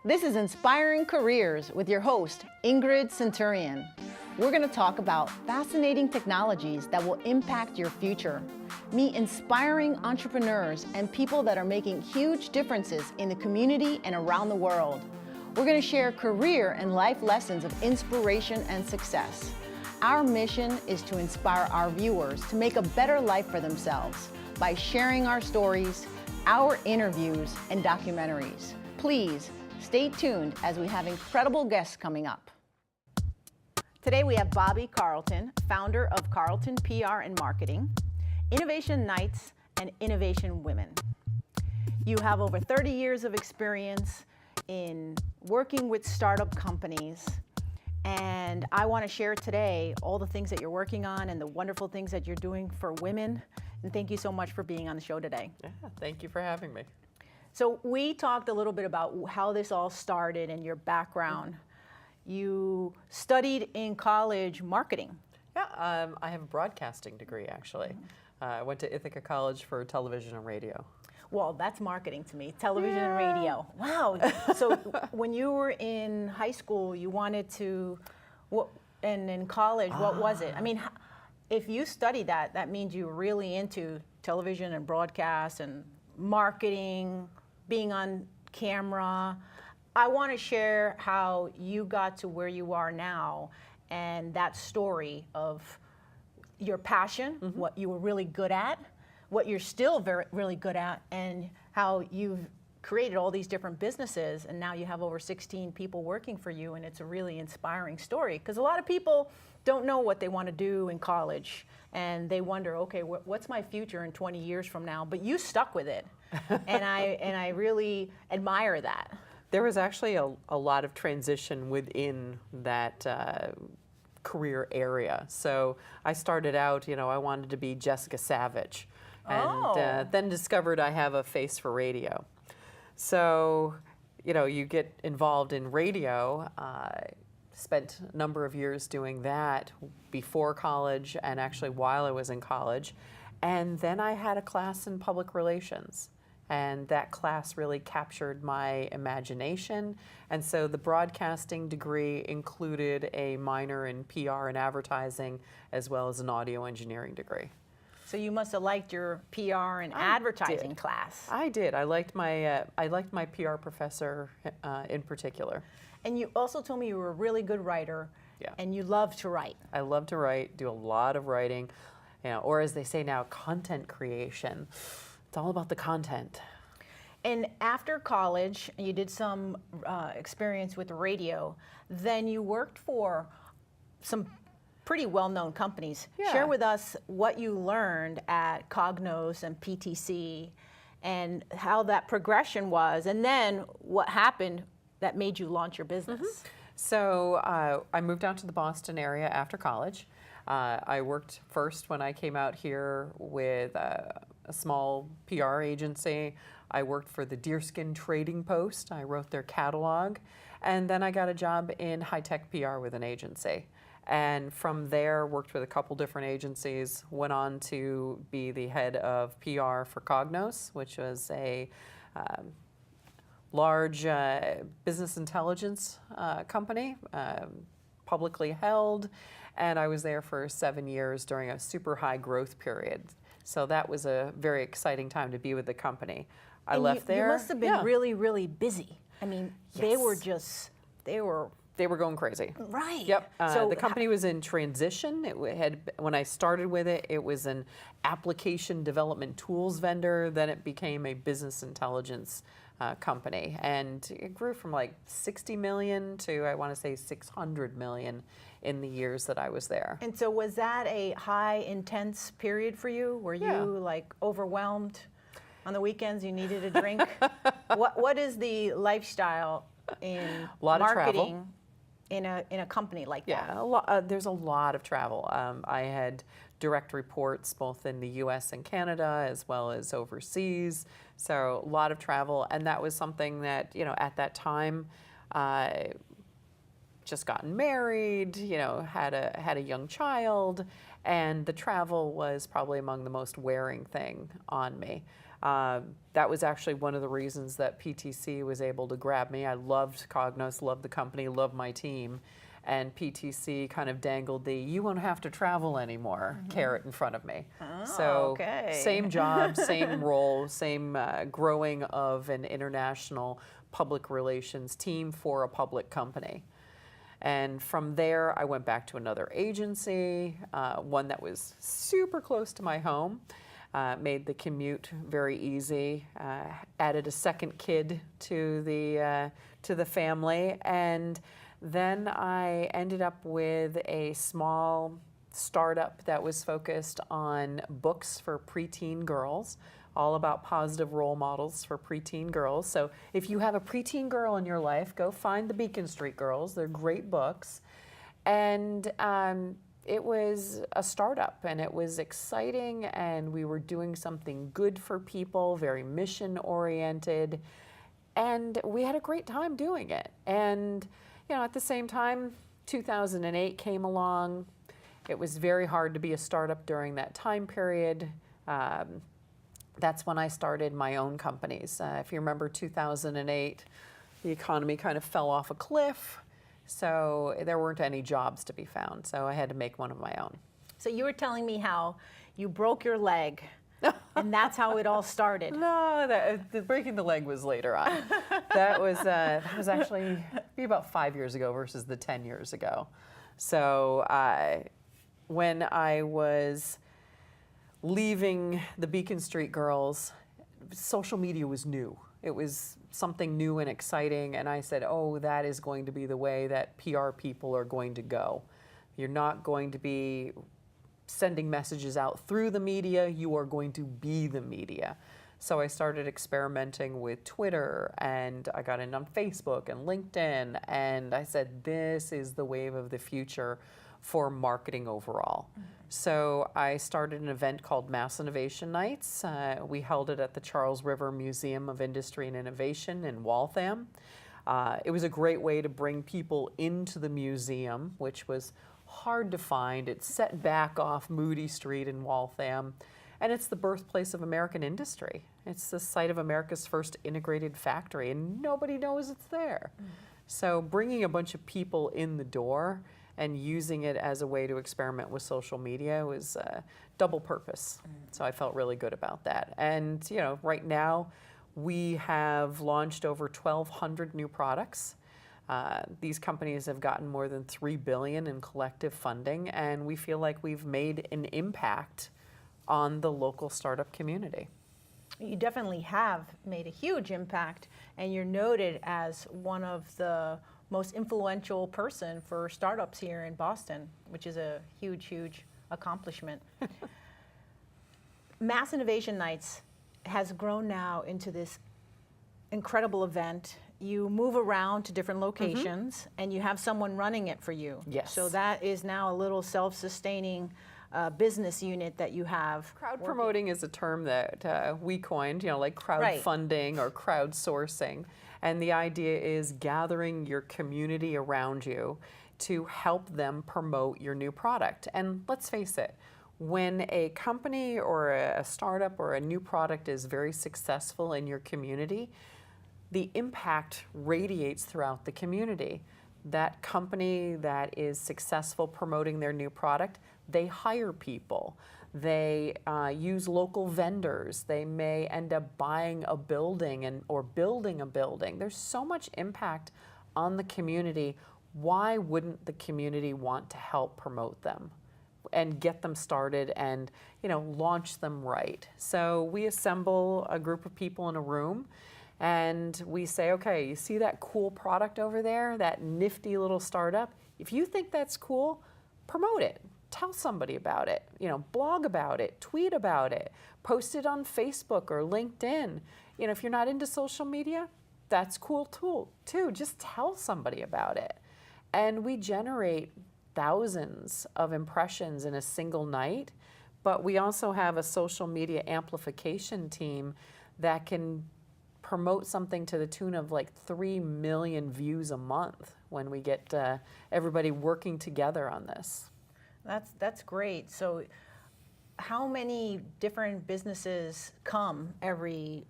This is Inspiring Careers with your host, Ingrid Centurion. We're going to talk about fascinating technologies that will impact your future. Meet inspiring entrepreneurs and people that are making huge differences in the community and around the world. We're going to share career and life lessons of inspiration and success. Our mission is to inspire our viewers to make a better life for themselves by sharing our stories, our interviews, and documentaries. Please stay tuned as we have incredible guests coming up. Today we have Bobbie Carlton, founder of Carlton PR and Marketing, Innovation Nights, and Innovation Women. You have over 30 years of experience in working with startup companies, and I want to share today all the things that you're working on and the wonderful things that you're doing for women. And thank you so much for being on the show today. Yeah, thank you for having me. So we talked a little bit about how this all started and your background. You studied in college marketing. Yeah, I have a broadcasting degree, actually. I went to Ithaca College for television and radio. Well, that's marketing to me, television and radio. Wow. So when you were in high school, you wanted to, and in college, what was it? I mean, if you studied that, that means you're really into television and broadcast and marketing, being on camera. I want to share how you got to where you are now and that story of your passion, what you were really good at, what you're still really good at, and how you've created all these different businesses, and now you have over 16 people working for you, and it's a really inspiring story. Because a lot of people don't know what they want to do in college, and they wonder, okay, what's my future in 20 years from now? But you stuck with it, and I really admire that. There was actually a lot of transition within that career area. So I started out, I wanted to be Jessica Savage, and then discovered I have a face for radio. So, you get involved in radio. Spent a number of years doing that before college and actually while I was in college. And then I had a class in public relations. And that class really captured my imagination. And so the broadcasting degree included a minor in PR and advertising, as well as an audio engineering degree. So you must have liked your PR and advertising class. I did. I liked my PR professor in particular. And you also told me you were a really good writer, and you love to write. I love to write, do a lot of writing, or as they say now, content creation. It's all about the content. And after college, you did some experience with radio. Then you worked for some pretty well-known companies. Yeah. Share with us what you learned at Cognos and PTC and how that progression was, and then what happened that made you launch your business. So I moved out to the Boston area after college. I worked first when I came out here with a small PR agency. I worked for the Deerskin Trading Post. I wrote their catalog. And then I got a job in high-tech PR with an agency. And from there, worked with a couple different agencies, went on to be the head of PR for Cognos, which was a large business intelligence company, publicly held. And I was there for 7 years during a super high growth period. So that was a very exciting time to be with the company. I left there. You must have been really, really busy. I mean, they were going crazy. Right. Yep. So the company was in transition. When I started with it, it was an application development tools vendor. Then it became a business intelligence company, and it grew from like 60 million to, I want to say, 600 million in the years that I was there. And so was that a high, intense period for you? Were you like overwhelmed on the weekends? You needed a drink? What is the lifestyle in marketing in a company like that? Yeah, there's a lot of travel. I had direct reports both in the US and Canada as well as overseas. So a lot of travel, and that was something that, at that time, just gotten married, had a young child, and the travel was probably among the most wearing thing on me. That was actually one of the reasons that PTC was able to grab me. I loved Cognos, loved the company, loved my team, and PTC kind of dangled the "you won't have to travel anymore" carrot in front of me. Oh, so okay. Same job, same role, same growing of an international public relations team for a public company. And from there, I went back to another agency, one that was super close to my home, made the commute very easy, added a second kid to the family, and then I ended up with a small startup that was focused on books for preteen girls, all about positive role models for preteen girls. So if you have a preteen girl in your life, go find the Beacon Street Girls. They're great books. And it was a startup, and it was exciting, and we were doing something good for people, very mission-oriented, and we had a great time doing it. And at the same time, 2008 came along. It was very hard to be a startup during that time period. That's when I started my own companies. If you remember 2008, the economy kind of fell off a cliff, so there weren't any jobs to be found, so I had to make one of my own. So you were telling me how you broke your leg, and that's how it all started. No, the breaking the leg was later on. That was actually be about 5 years ago versus the 10 years ago. So when I was leaving the Beacon Street Girls, social media was new. It was something new and exciting, and I said, oh, that is going to be the way that PR people are going to go. You're not going to be sending messages out through the media, you are going to be the media. So I started experimenting with Twitter, and I got in on Facebook and LinkedIn, and I said, this is the wave of the future for marketing overall. So I started an event called Mass Innovation Nights. We held it at the Charles River Museum of Industry and Innovation in Waltham. It was a great way to bring people into the museum, which was hard to find. It's set back off Moody Street in Waltham, and it's the birthplace of American industry. It's the site of America's first integrated factory, and nobody knows it's there. So bringing a bunch of people in the door and using it as a way to experiment with social media was double purpose. So I felt really good about that. And right now we have launched over 1,200 new products. These companies have gotten more than $3 billion in collective funding, and we feel like we've made an impact on the local startup community. You definitely have made a huge impact, and you're noted as one of the most influential person for startups here in Boston, which is a huge, huge accomplishment. Mass Innovation Nights has grown now into this incredible event. You move around to different locations, and you have someone running it for you. Yes. So that is now a little self-sustaining business unit that you have. Crowd promoting is a term that we coined, like crowdfunding or crowdsourcing. And the idea is gathering your community around you to help them promote your new product. And let's face it, when a company or a startup or a new product is very successful in your community, the impact radiates throughout the community. That company that is successful promoting their new product, they hire people. They use local vendors. They may end up buying a building or building a building. There's so much impact on the community. Why wouldn't the community want to help promote them and get them started and launch them right? So we assemble a group of people in a room, and we say, okay, you see that cool product over there, that nifty little startup? If you think that's cool, promote it. Tell somebody about it, blog about it, tweet about it, post it on Facebook or LinkedIn. If you're not into social media, that's cool too. Just tell somebody about it. And we generate thousands of impressions in a single night, but we also have a social media amplification team that can promote something to the tune of like 3 million views a month when we get everybody working together on this. That's great. So how many different businesses come every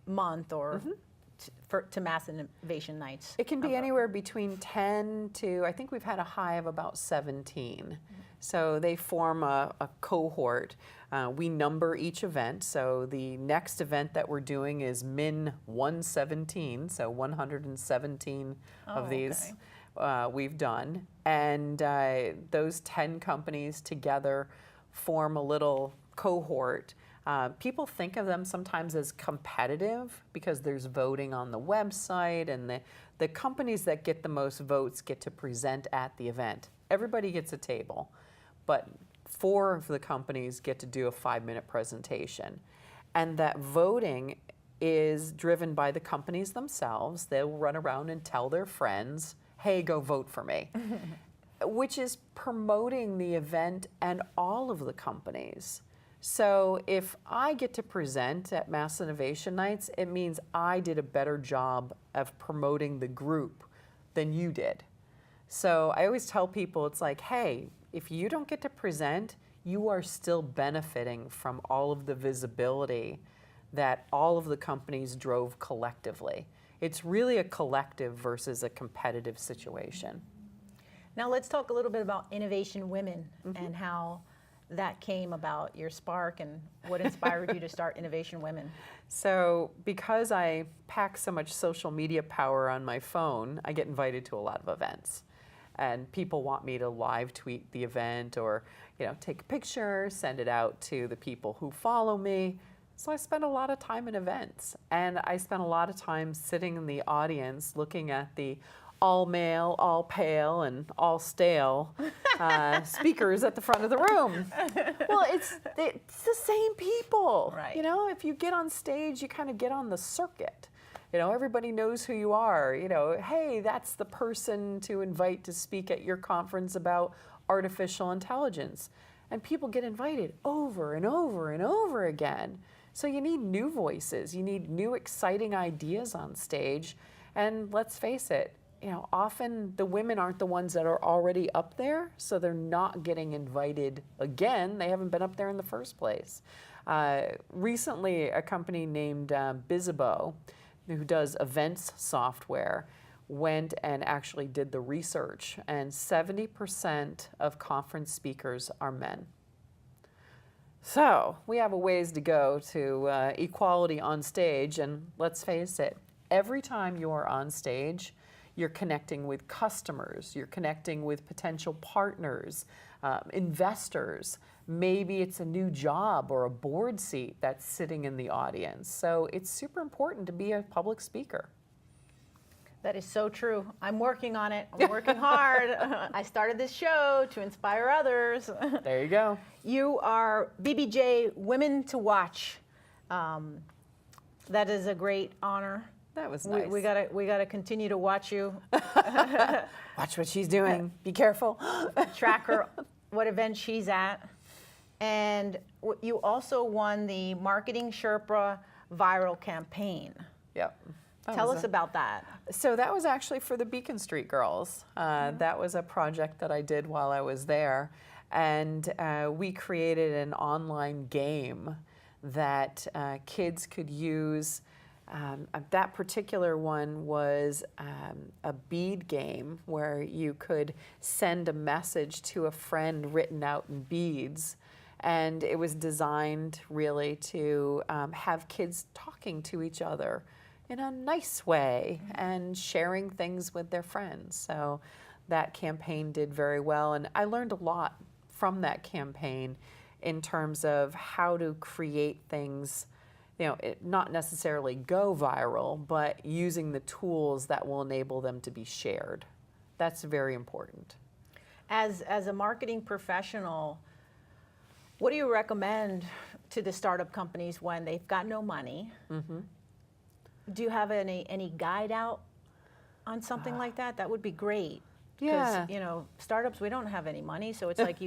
month or to Mass Innovation Nights? It can be anywhere between 10 to, I think we've had a high of about 17. So they form a cohort. We number each event. So the next event that we're doing is Min 117, so 117 of these we've done. And those 10 companies together form a little cohort. People think of them sometimes as competitive because there's voting on the website, and the companies that get the most votes get to present at the event. Everybody gets a table, but 4 of the companies get to do a 5-minute presentation. And that voting is driven by the companies themselves. They'll run around and tell their friends, hey, go vote for me, which is promoting the event and all of the companies. So if I get to present at Mass Innovation Nights, it means I did a better job of promoting the group than you did. So I always tell people, it's like, hey, if you don't get to present, you are still benefiting from all of the visibility that all of the companies drove collectively. It's really a collective versus a competitive situation. Now let's talk a little bit about Innovation Women and how that came about, your spark, and what inspired you to start Innovation Women. So because I pack so much social media power on my phone, I get invited to a lot of events. And people want me to live tweet the event or, take a picture, send it out to the people who follow me. So I spend a lot of time in events. And I spend a lot of time sitting in the audience looking at the all male, all pale, and all stale speakers at the front of the room. Well, it's the same people. Right. If you get on stage, you kind of get on the circuit. Everybody knows who you are. Hey, that's the person to invite to speak at your conference about artificial intelligence. And people get invited over and over and over again. So you need new voices. You need new exciting ideas on stage. And let's face it, often the women aren't the ones that are already up there, so they're not getting invited again. They haven't been up there in the first place. Recently, a company named Bizzabo, who does events software, went and actually did the research, and 70% of conference speakers are men. So we have a ways to go to equality on stage, and let's face it, every time you are on stage, you're connecting with customers, you're connecting with potential partners, investors. Maybe it's a new job or a board seat that's sitting in the audience. So it's super important to be a public speaker. That is so true. I'm working on it. I'm working hard. I started this show to inspire others. There you go. You are BBJ Women to Watch. That is a great honor. That was nice. We gotta continue to watch you. Watch what she's doing. Be careful. Track her, what event she's at. And you also won the Marketing Sherpa Viral Campaign. Yep. Tell us about that. So that was actually for the Beacon Street Girls. That was a project that I did while I was there. And we created an online game that kids could use. That particular one was a bead game where you could send a message to a friend written out in beads. And it was designed really to have kids talking to each other in a nice way and sharing things with their friends. So that campaign did very well. And I learned a lot from that campaign in terms of how to create things, not necessarily go viral, but using the tools that will enable them to be shared. That's very important. As a marketing professional, what do you recommend to the startup companies when they've got no money? Do you have any guide out on something like that? That would be great. Yeah. Because, startups, we don't have any money, so it's like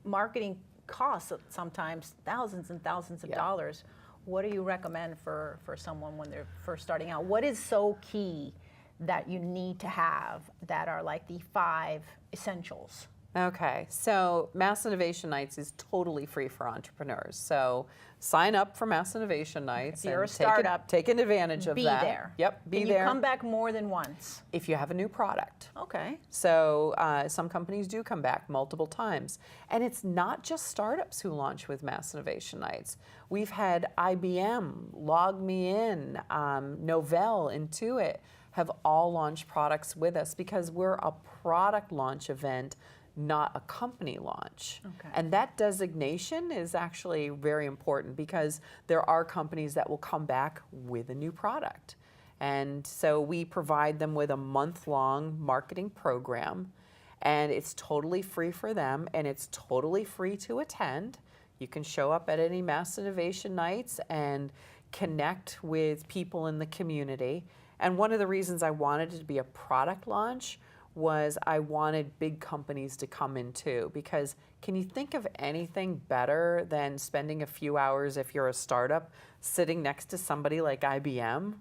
marketing costs sometimes thousands and thousands of dollars. what do you recommend for someone when they're first starting out? What is so key that you need to have that are like the 5 essentials? Okay, so Mass Innovation Nights is totally free for entrepreneurs. So sign up for Mass Innovation Nights. If you're a and startup, take advantage of be that. there. Yep, be Can there. you come back more than once? If you have a new product. Okay. So some companies do come back multiple times. And it's not just startups who launch with Mass Innovation Nights. We've had IBM, LogMeIn, Novell, Intuit have all launched products with us because we're a product launch event, not a company launch. Okay. And that designation is actually very important because there are companies that will come back with a new product. And so we provide them with a month-long marketing program, and it's totally free for them, and it's totally free to attend. You can show up at any Mass Innovation Nights and connect with people in the community. And one of the reasons I wanted it to be a product launch was I wanted big companies to come in too, because can you think of anything better than spending a few hours, if you're a startup, sitting next to somebody like IBM?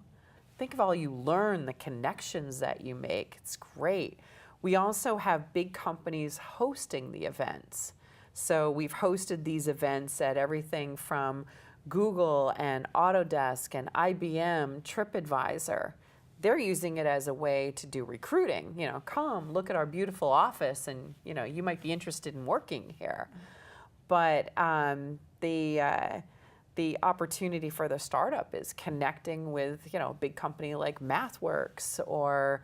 Think of all you learn, the connections that you make. It's great. We also have big companies hosting the events. So we've hosted these events at everything from Google and Autodesk and IBM, TripAdvisor. They're using it as a way to do recruiting. You know, come look at our beautiful office, and you know you might be interested in working here. But the opportunity for the startup is connecting with a big company like MathWorks or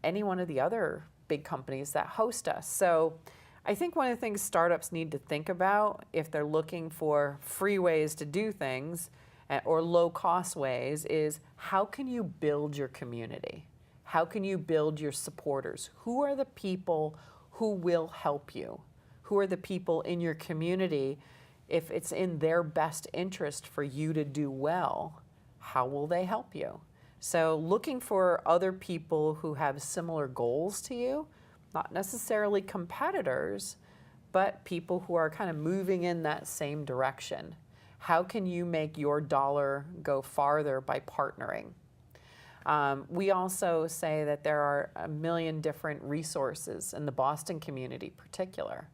any one of the other big companies that host us. So I think one of the things startups need to think about if they're looking for free ways to do things or low-cost ways is how can you build your community? How can you build your supporters? Who are the people who will help you? Who are the people in your community? If it's in their best interest for you to do well, how will they help you? So looking for other people who have similar goals to you, not necessarily competitors, but people who are kind of moving in that same direction. How can you make your dollar go farther by partnering? We also say that there are a million different resources in the Boston community in particular.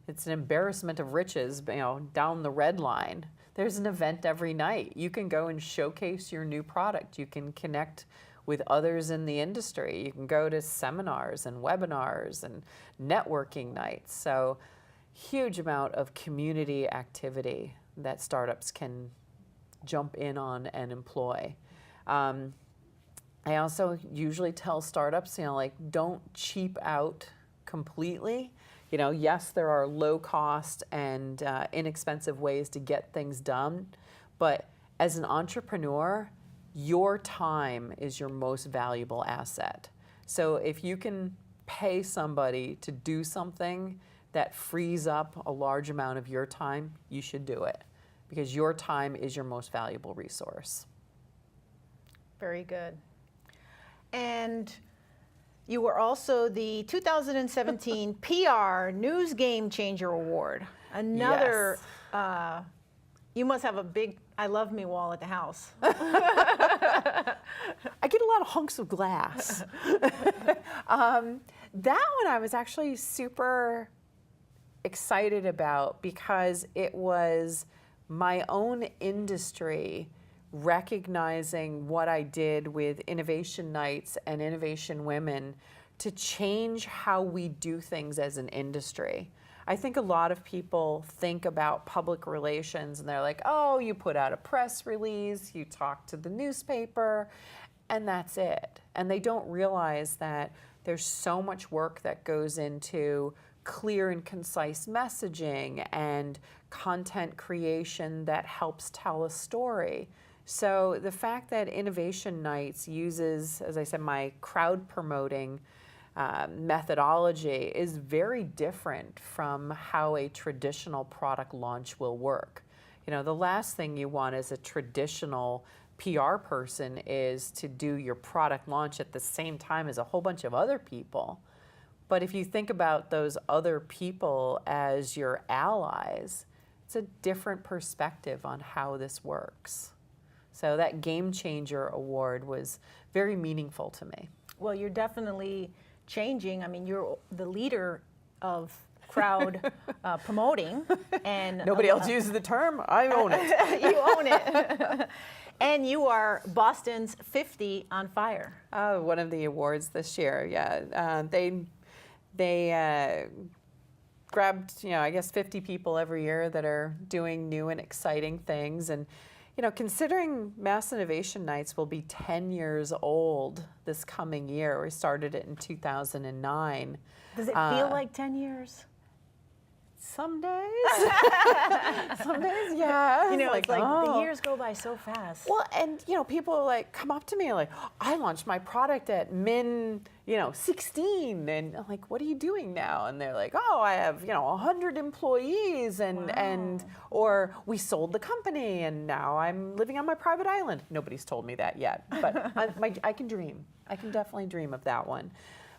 It's an embarrassment of riches, down the red line. There's an event every night. You can go and showcase your new product. You can connect with others in the industry. You can go to seminars and webinars and networking nights. So huge amount of community activity that startups can jump in on and employ. I also usually tell startups, don't cheap out completely. Yes, there are low cost and inexpensive ways to get things done, but as an entrepreneur, your time is your most valuable asset. So if you can pay somebody to do something that frees up a large amount of your time, you should do it because your time is your most valuable resource. Very good. And you were also the 2017 PR News Game Changer Award. Another, Yes. You must have a big I Love Me wall at the house. I get a lot of hunks of glass. That one I was actually super excited about because it was my own industry recognizing what I did with Innovation Nights and Innovation Women to change how we do things as an industry. I think a lot of people think about public relations and they're like, oh, you put out a press release, you talk to the newspaper, and that's it. And they don't realize that there's so much work that goes into clear and concise messaging and content creation that helps tell a story. So the fact that Innovation Nights uses, as I said, my crowd promoting methodology is very different from how a traditional product launch will work. The last thing you want as a traditional PR person is to do your product launch at the same time as a whole bunch of other people. But if you think about those other people as your allies, it's a different perspective on how this works. So that Game Changer Award was very meaningful to me. Well, you're definitely changing. I mean, you're the leader of crowd promoting, and Nobody else uses the term. I own it. You own it. And you are Boston's 50 on Fire. Oh, one of the awards this year. Yeah, they grabbed, I guess 50 people every year that are doing new and exciting things. And considering Mass Innovation Nights will be 10 years old this coming year. We started it in 2009. Does it feel like 10 years? Some days. Some days, yeah. It's like the years go by so fast. Well, and people come up to me like, I launched my product at Min 16, and I'm like, what are you doing now? And they're like, oh, I have 100 employees, and or we sold the company, and now I'm living on my private island. Nobody's told me that yet, but I can dream. I can definitely dream of that one.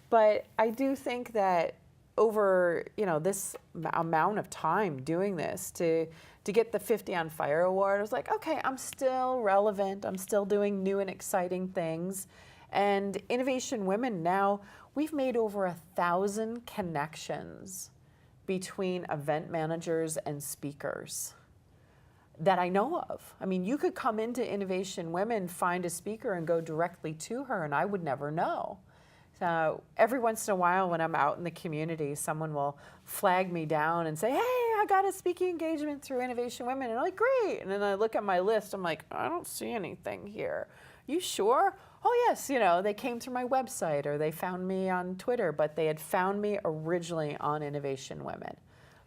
But I do think that over this amount of time doing this to get the 50 on Fire award, I was like, okay, I'm still relevant. I'm still doing new and exciting things. And Innovation Women now, we've made over 1,000 connections between event managers and speakers that I know of. I mean, you could come into Innovation Women, find a speaker, and go directly to her, and I would never know. So every once in a while when I'm out in the community, someone will flag me down and say, hey, I got a speaking engagement through Innovation Women. And I'm like, great. And then I look at my list, I'm like, I don't see anything here. You sure? Oh, yes, they came through my website or they found me on Twitter, but they had found me originally on Innovation Women.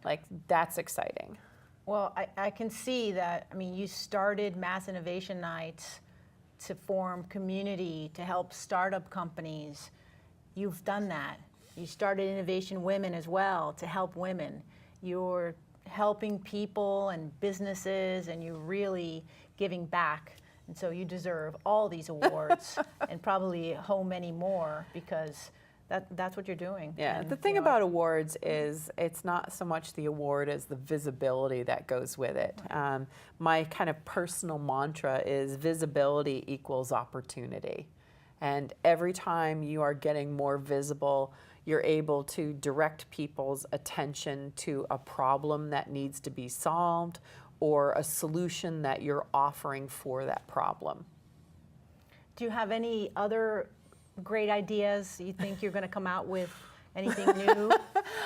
Like, that's exciting. Well, I can see that. I mean, you started Mass Innovation Nights to form community, to help startup companies. You've done that. You started Innovation Women as well to help women. You're helping people and businesses, and you're really giving back. And so you deserve all these awards and probably a whole many more, because that's what you're doing. Yeah, and, the thing about awards is it's not so much the award as the visibility that goes with it. My kind of personal mantra is visibility equals opportunity. And every time you are getting more visible, you're able to direct people's attention to a problem that needs to be solved or a solution that you're offering for that problem. Do you have any other great ideas you think you're going to come out with? Anything new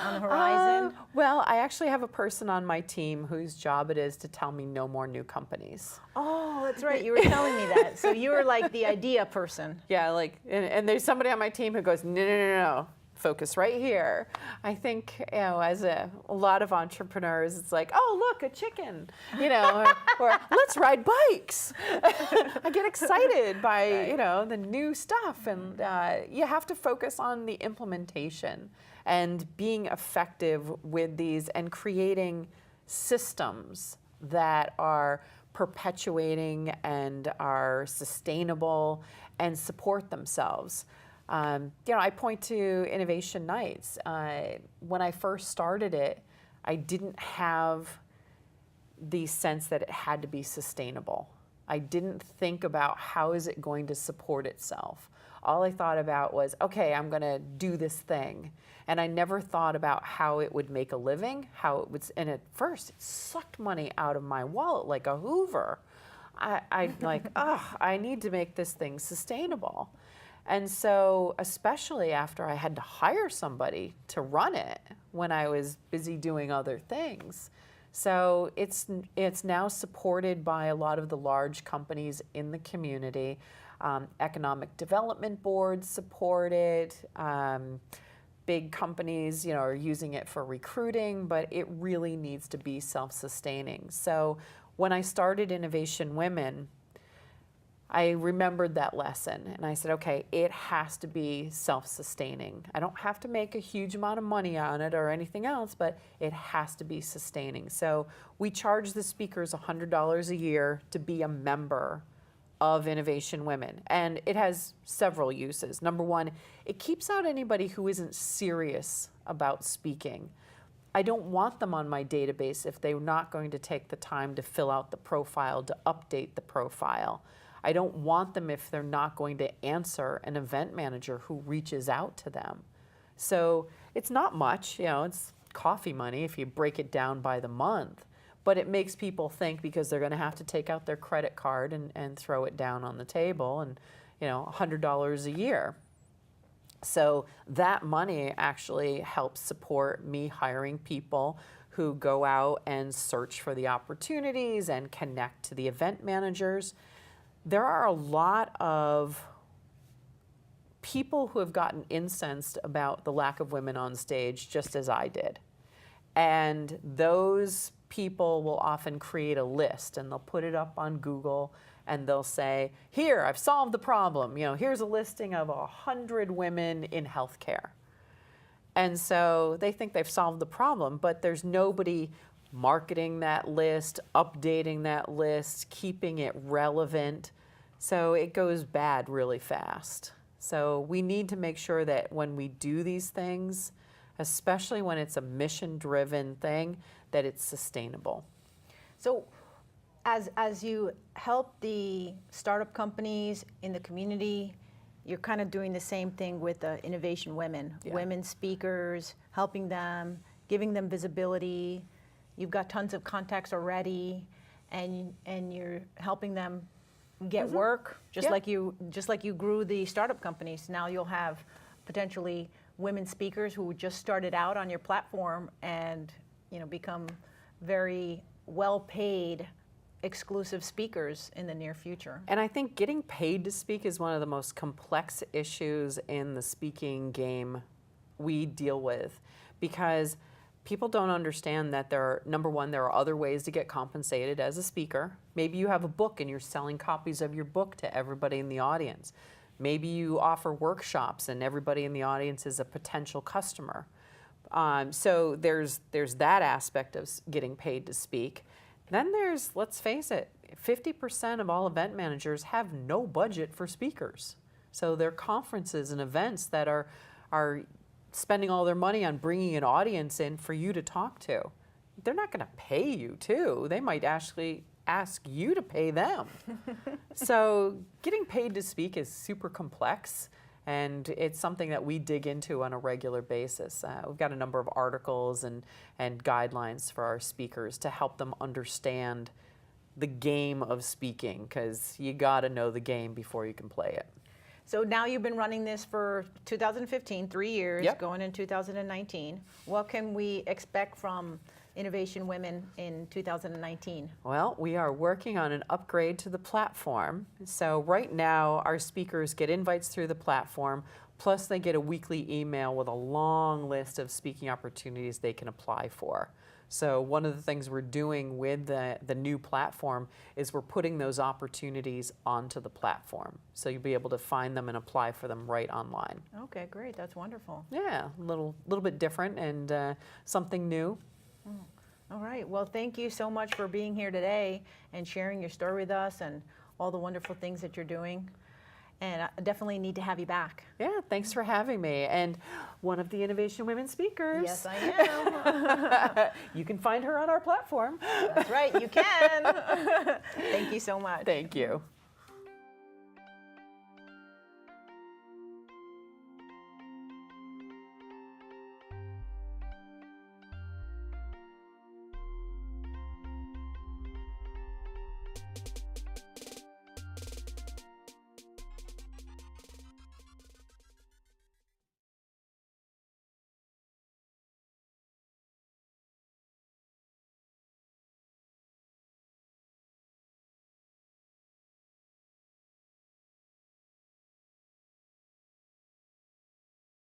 on the horizon? Well, I actually have a person on my team whose job it is to tell me no more new companies. Oh, that's right. You were telling me that. So you were like the idea person. Yeah, and there's somebody on my team who goes, no. Focus right here. I think, as a lot of entrepreneurs, it's like, oh, look, a chicken, or let's ride bikes. I get excited by, the new stuff. And you have to focus on the implementation and being effective with these and creating systems that are perpetuating and are sustainable and support themselves. I point to Innovation Nights. When I first started it, I didn't have the sense that it had to be sustainable. I didn't think about how is it going to support itself. All I thought about was, okay, I'm going to do this thing. And I never thought about how it would make a living, and at first it sucked money out of my wallet like a Hoover. I need to make this thing sustainable. And so, especially after I had to hire somebody to run it when I was busy doing other things. So it's now supported by a lot of the large companies in the community. Economic development boards support it. Big companies, are using it for recruiting, but it really needs to be self-sustaining. So when I started Innovation Women, I remembered that lesson and I said, okay, it has to be self-sustaining. I don't have to make a huge amount of money on it or anything else, but it has to be sustaining. So we charge the speakers $100 a year to be a member of Innovation Women. And it has several uses. Number one, it keeps out anybody who isn't serious about speaking. I don't want them on my database if they're not going to take the time to fill out the profile, to update the profile. I don't want them if they're not going to answer an event manager who reaches out to them. So it's not much, it's coffee money if you break it down by the month, but it makes people think because they're going to have to take out their credit card and throw it down on the table and, $100 a year. So that money actually helps support me hiring people who go out and search for the opportunities and connect to the event managers. There are a lot of people who have gotten incensed about the lack of women on stage, just as I did. And those people will often create a list and they'll put it up on Google and they'll say, here, I've solved the problem. Here's a listing of 100 women in healthcare. And so they think they've solved the problem, but there's nobody marketing that list, updating that list, keeping it relevant. So it goes bad really fast. So we need to make sure that when we do these things, especially when it's a mission-driven thing, that it's sustainable. So as you help the startup companies in the community, you're kind of doing the same thing with the Innovation Women, women speakers, helping them, giving them visibility. You've got tons of contacts already, and you're helping them get work, just like you grew the startup companies. Now you'll have potentially women speakers who just started out on your platform and become very well-paid exclusive speakers in the near future. And I think getting paid to speak is one of the most complex issues in the speaking game we deal with, because people don't understand that number one, there are other ways to get compensated as a speaker. Maybe you have a book and you're selling copies of your book to everybody in the audience. Maybe you offer workshops and everybody in the audience is a potential customer. So there's that aspect of getting paid to speak. Then there's, let's face it, 50% of all event managers have no budget for speakers. So they're conferences and events that are spending all their money on bringing an audience in for you to talk to. They're not going to pay you too. They might actually ask you to pay them. So getting paid to speak is super complex, and it's something that we dig into on a regular basis. We've got a number of articles and guidelines for our speakers to help them understand the game of speaking, because you got to know the game before you can play it. So now you've been running this for 2015, 3 years, going in 2019. What can we expect from Innovation Women in 2019? Well, we are working on an upgrade to the platform. So right now, our speakers get invites through the platform, plus they get a weekly email with a long list of speaking opportunities they can apply for. So one of the things we're doing with the new platform is we're putting those opportunities onto the platform. So you'll be able to find them and apply for them right online. Okay, great. That's wonderful. Yeah, a little bit different and something new. All right. Well, thank you so much for being here today and sharing your story with us and all the wonderful things that you're doing. And I definitely need to have you back. Yeah, thanks for having me. And one of the Innovation Women speakers. Yes, I am. You can find her on our platform. That's right, you can. Thank you so much. Thank you.